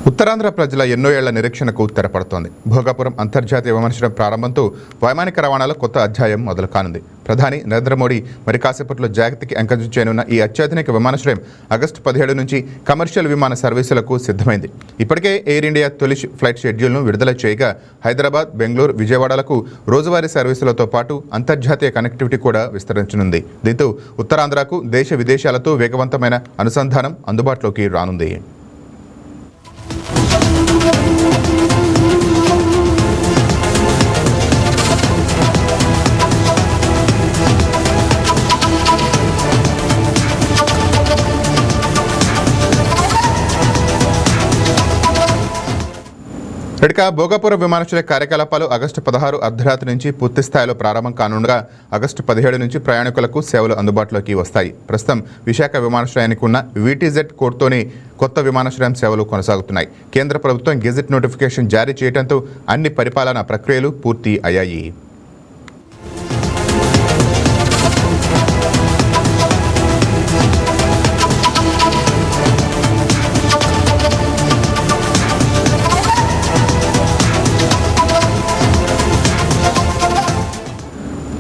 ఉత్తరాంధ్ర ప్రజల ఎన్నో ఏళ్ల నిరీక్షణకు తెరపడుతోంది. భోగాపురం అంతర్జాతీయ విమానాశ్రయం ప్రారంభంతో వైమానిక రవాణాలో కొత్త అధ్యాయం మొదలు కానుంది. ప్రధాని నరేంద్ర మోడీ మరి కాసేపట్లో జాగతికి అంకితం చేయనున్న ఈ అత్యాధునిక విమానాశ్రయం ఆగస్టు 17 నుంచి కమర్షియల్ విమాన సర్వీసులకు సిద్ధమైంది. ఇప్పటికే ఎయిర్ ఇండియా తొలి ఫ్లైట్ షెడ్యూల్ను విడుదల చేయగా హైదరాబాద్, బెంగళూరు, విజయవాడలకు రోజువారీ సర్వీసులతో పాటు అంతర్జాతీయ కనెక్టివిటీ కూడా విస్తరించనుంది. దీంతో ఉత్తరాంధ్రకు దేశ విదేశాలతో వేగవంతమైన అనుసంధానం అందుబాటులోకి రానుంది. ఇక భోగాపురం విమానాశ్రయ కార్యకలాపాలు ఆగస్టు 16 అర్ధరాత్రి నుంచి పూర్తి స్థాయిలో ప్రారంభం కానుండగా ఆగస్టు 17 నుంచి ప్రయాణికులకు సేవలు అందుబాటులోకి వస్తాయి. ప్రస్తుతం విశాఖ విమానాశ్రయానికి ఉన్న VTZ కోడ్తోనే కొత్త విమానాశ్రయం సేవలు కొనసాగుతున్నాయి. కేంద్ర ప్రభుత్వం గెజెట్ నోటిఫికేషన్ జారీ చేయడంతో అన్ని పరిపాలనా ప్రక్రియలు పూర్తి అయ్యాయి.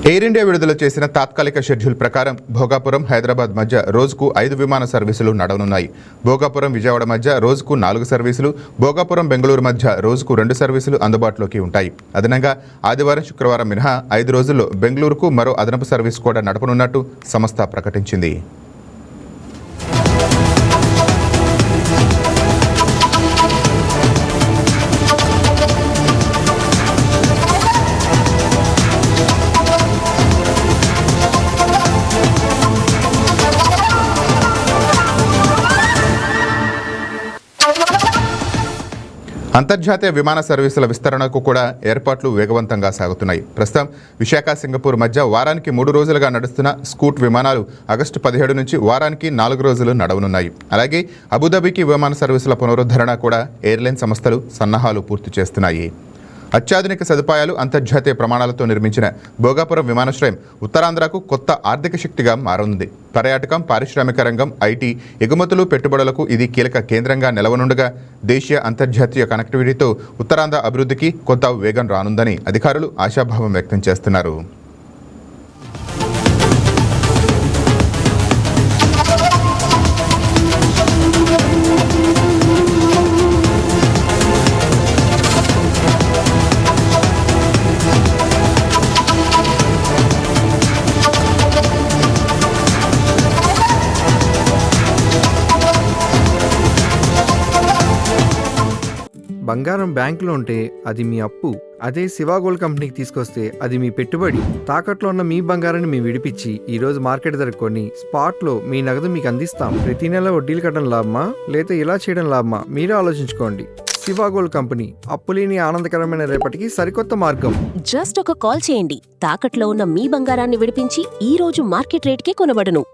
ఎయిర్ ఇండియా విడుదల చేసిన తాత్కాలిక షెడ్యూల్ ప్రకారం భోగాపురం, హైదరాబాద్ మధ్య రోజుకు 5 విమాన సర్వీసులు నడవనున్నాయి. భోగాపురం, విజయవాడ మధ్య రోజుకు 4 సర్వీసులు, భోగాపురం, బెంగళూరు మధ్య రోజుకు 2 సర్వీసులు అందుబాటులోకి ఉంటాయి. అదనంగా ఆదివారం, శుక్రవారం మినహా 5 రోజుల్లో బెంగళూరుకు మరో అదనపు సర్వీస్ కూడా నడపనున్నట్టు సంస్థ ప్రకటించింది. అంతర్జాతీయ విమాన సర్వీసుల విస్తరణకు కూడా ఏర్పాట్లు వేగవంతంగా సాగుతున్నాయి. ప్రస్తుతం విశాఖ, సింగపూర్ మధ్య వారానికి 3 రోజులుగా నడుస్తున్న స్కూట్ విమానాలు ఆగస్టు 17 నుంచి వారానికి 4 రోజులు నడవనున్నాయి. అలాగే అబుదాబికి విమాన సర్వీసుల పునరుద్ధరణ కూడా ఎయిర్లైన్ సంస్థలు సన్నాహాలు పూర్తి చేస్తున్నాయి. అత్యాధునిక సదుపాయాలు, అంతర్జాతీయ ప్రమాణాలతో నిర్మించిన భోగాపురం విమానాశ్రయం ఉత్తరాంధ్రకు కొత్త ఆర్థిక శక్తిగా మారనుంది. పర్యాటకం, పారిశ్రామిక రంగం, IT, ఎగుమతులు, పెట్టుబడులకు ఇది కీలక కేంద్రంగా నిలవనుండగా దేశీయ, అంతర్జాతీయ కనెక్టివిటీతో ఉత్తరాంధ్ర అభివృద్ధికి కొత్త వేగం రానుందని అధికారులు ఆశాభావం వ్యక్తం చేస్తున్నారు. బంగారం బ్యాంకులో ఉంటే అది మీ అప్పు, అదే శివా గోల్డ్ కంపెనీకి తీసుకొస్తే అది మీ పెట్టుబడి. తాకట్లో ఉన్న మీ బంగారాన్ని మేము విడిపించి ఈ రోజు మార్కెట్ ధర కొని స్పాట్లో మీ నగదు మీకు అందిస్తాం. ప్రతి నెల వడ్డీలు కట్టడం లాభమా లేదా ఇలా చేయడం లాభమా మీరే ఆలోచించుకోండి. శివా గోల్డ్ కంపెనీ, అప్పులేని ఆనందకరమైన రేపటికి సరికొత్త మార్గం. జస్ట్ ఒక కాల్ చేయండి. తాకట్లో ఉన్న మీ బంగారాన్ని విడిపించి ఈ రోజు మార్కెట్ రేట్కే కొనబడును.